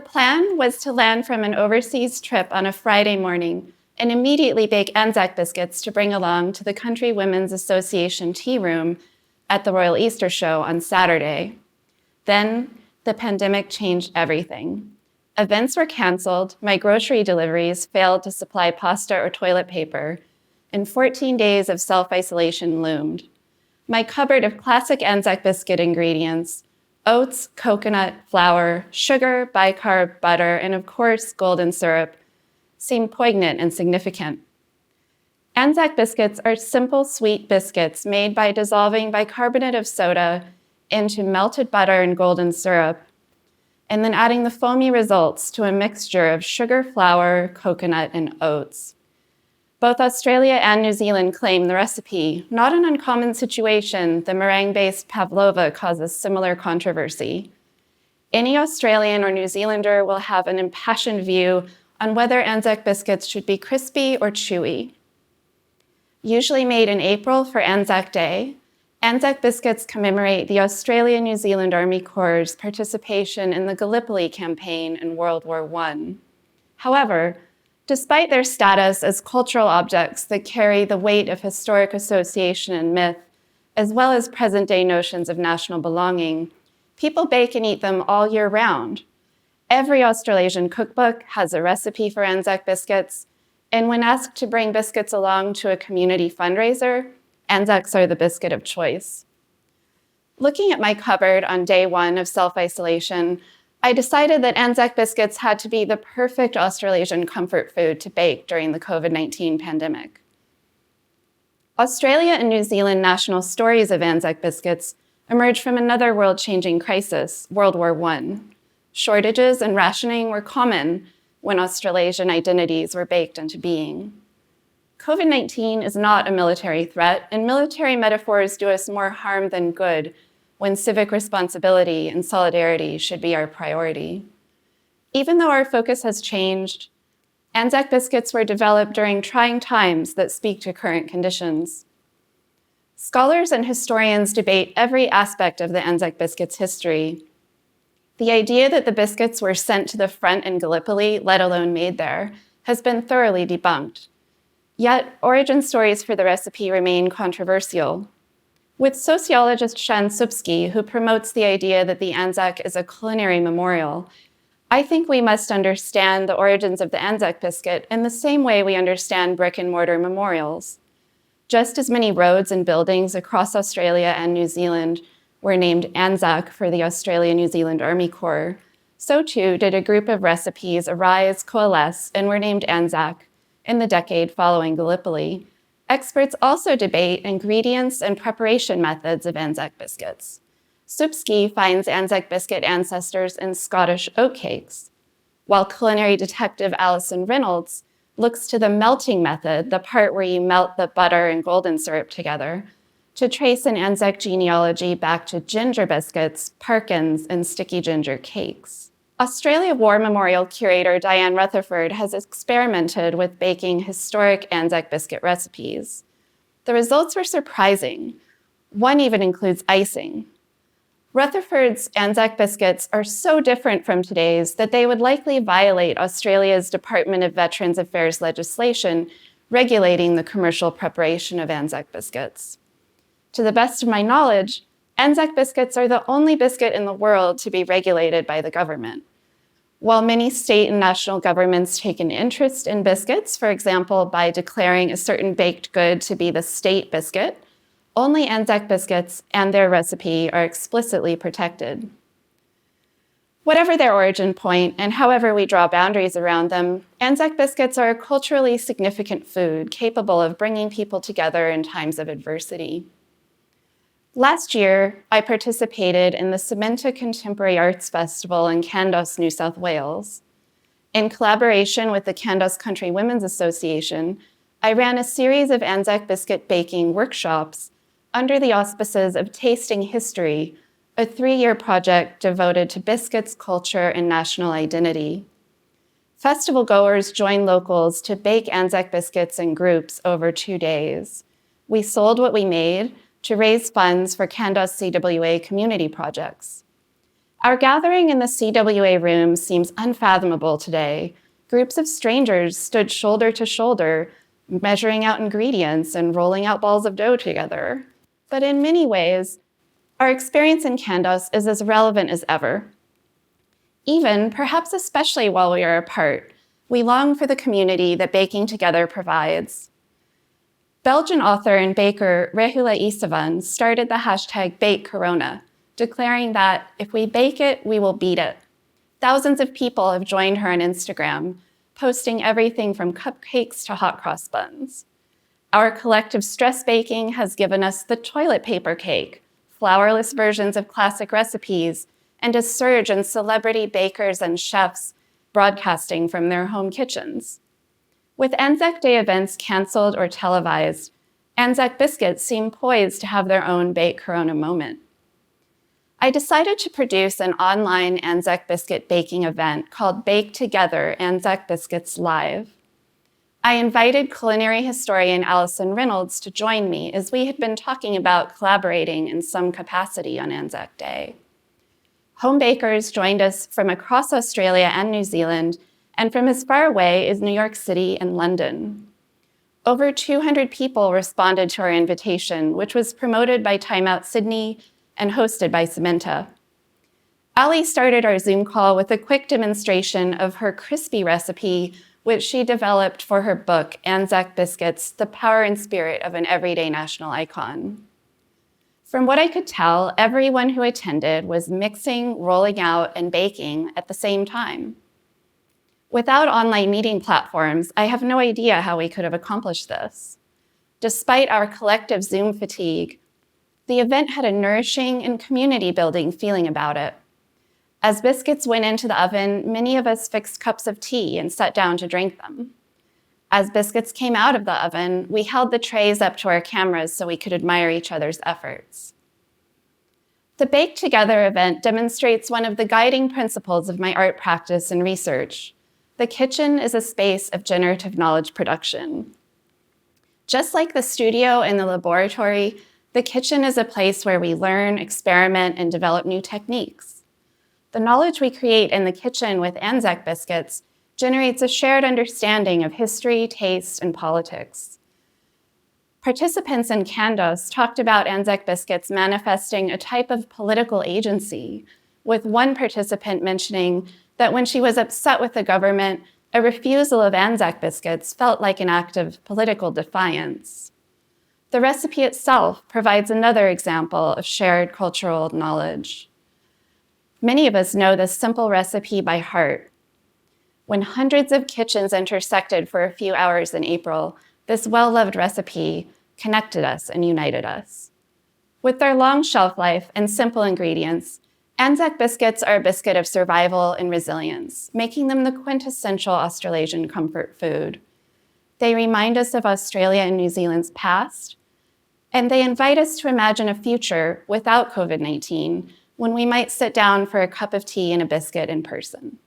plan was to land from an overseas trip on a Friday morning and immediately bake Anzac biscuits to bring along to the Country Women's Association tea room at the Royal Easter Show on Saturday. Then the pandemic changed everything. Events were canceled, my grocery deliveries failed to supply pasta or toilet paper, and 14 days of self-isolation loomed. My cupboard of classic Anzac biscuit ingredients, oats, coconut, flour, sugar, bicarb, butter, and of course, golden syrup, seemed poignant and significant. Anzac biscuits are simple, sweet biscuits made by dissolving bicarbonate of soda into melted butter and golden syrup, and then adding the foamy results to a mixture of sugar, flour, coconut, and oats. Both Australia and New Zealand claim the recipe. Not an uncommon situation, the meringue-based pavlova causes similar controversy. Any Australian or New Zealander will have an impassioned view on whether Anzac biscuits should be crispy or chewy. Usually made in April for Anzac Day, Anzac biscuits commemorate the Australia-New Zealand Army Corps' participation in the Gallipoli campaign in World War I. However, despite their status as cultural objects that carry the weight of historic association and myth, as well as present-day notions of national belonging, people bake and eat them all year round. Every Australasian cookbook has a recipe for Anzac biscuits, and when asked to bring biscuits along to a community fundraiser, Anzacs are the biscuit of choice. Looking at my cupboard on day one of self-isolation, I decided that Anzac biscuits had to be the perfect Australasian comfort food to bake during the COVID-19 pandemic. Australia and New Zealand national stories of Anzac biscuits emerged from another world-changing crisis, World War I. Shortages and rationing were common when Australasian identities were baked into being. COVID-19 is not a military threat, and military metaphors do us more harm than good when civic responsibility and solidarity should be our priority. Even though our focus has changed, Anzac biscuits were developed during trying times that speak to current conditions. Scholars and historians debate every aspect of the Anzac biscuits' history. The idea that the biscuits were sent to the front in Gallipoli, let alone made there, has been thoroughly debunked. Yet, origin stories for the recipe remain controversial. With sociologist Shan Supsky, who promotes the idea that the Anzac is a culinary memorial, I think we must understand the origins of the Anzac biscuit in the same way we understand brick and mortar memorials. Just as many roads and buildings across Australia and New Zealand were named Anzac for the Australia-New Zealand Army Corps, so too did a group of recipes arise, coalesce, and were named Anzac in the decade following Gallipoli. Experts also debate ingredients and preparation methods of Anzac biscuits. Supsky finds Anzac biscuit ancestors in Scottish oatcakes, while culinary detective Alison Reynolds looks to the melting method, the part where you melt the butter and golden syrup together, to trace an Anzac genealogy back to ginger biscuits, parkins, and sticky ginger cakes. Australia War Memorial curator Diane Rutherford has experimented with baking historic Anzac biscuit recipes. The results were surprising. One even includes icing. Rutherford's Anzac biscuits are so different from today's that they would likely violate Australia's Department of Veterans Affairs legislation regulating the commercial preparation of Anzac biscuits. To the best of my knowledge, Anzac biscuits are the only biscuit in the world to be regulated by the government. While many state and national governments take an interest in biscuits, for example, by declaring a certain baked good to be the state biscuit, only Anzac biscuits and their recipe are explicitly protected. Whatever their origin point and however we draw boundaries around them, Anzac biscuits are a culturally significant food capable of bringing people together in times of adversity. Last year, I participated in the Cementa Contemporary Arts Festival in Candos, New South Wales. In collaboration with the Candos Country Women's Association, I ran a series of Anzac biscuit baking workshops under the auspices of Tasting History, a 3-year project devoted to biscuits, culture, and national identity. Festival goers joined locals to bake Anzac biscuits in groups over 2 days. We sold what we made to raise funds for Candos CWA community projects. Our gathering in the CWA room seems unfathomable today. Groups of strangers stood shoulder to shoulder, measuring out ingredients and rolling out balls of dough together. But in many ways, our experience in Candos is as relevant as ever. Even, perhaps especially while we are apart, we long for the community that baking together provides. Belgian author and baker Rehula Isavan started the hashtag #BakeCorona, declaring that if we bake it, we will beat it. Thousands of people have joined her on Instagram, posting everything from cupcakes to hot cross buns. Our collective stress baking has given us the toilet paper cake, flourless versions of classic recipes, and a surge in celebrity bakers and chefs broadcasting from their home kitchens. With Anzac Day events canceled or televised, Anzac Biscuits seem poised to have their own Bake Corona moment. I decided to produce an online Anzac Biscuit baking event called Bake Together Anzac Biscuits Live. I invited culinary historian Alison Reynolds to join me as we had been talking about collaborating in some capacity on Anzac Day. Home bakers joined us from across Australia and New Zealand, and from as far away as New York City and London. Over 200 people responded to our invitation, which was promoted by Time Out Sydney and hosted by Samantha. Ali started our Zoom call with a quick demonstration of her crispy recipe, which she developed for her book, Anzac Biscuits, The Power and Spirit of an Everyday National Icon. From what I could tell, everyone who attended was mixing, rolling out, and baking at the same time. Without online meeting platforms, I have no idea how we could have accomplished this. Despite our collective Zoom fatigue, the event had a nourishing and community-building feeling about it. As biscuits went into the oven, many of us fixed cups of tea and sat down to drink them. As biscuits came out of the oven, we held the trays up to our cameras so we could admire each other's efforts. The Bake Together event demonstrates one of the guiding principles of my art practice and research. The kitchen is a space of generative knowledge production. Just like the studio and the laboratory, the kitchen is a place where we learn, experiment, and develop new techniques. The knowledge we create in the kitchen with Anzac Biscuits generates a shared understanding of history, taste, and politics. Participants in Candos talked about Anzac Biscuits manifesting a type of political agency, with one participant mentioning that when she was upset with the government, a refusal of Anzac Biscuits felt like an act of political defiance. The recipe itself provides another example of shared cultural knowledge. Many of us know this simple recipe by heart. When hundreds of kitchens intersected for a few hours in April, this well-loved recipe connected us and united us. With their long shelf life and simple ingredients, Anzac Biscuits are a biscuit of survival and resilience, making them the quintessential Australasian comfort food. They remind us of Australia and New Zealand's past, and they invite us to imagine a future without COVID-19, when we might sit down for a cup of tea and a biscuit in person.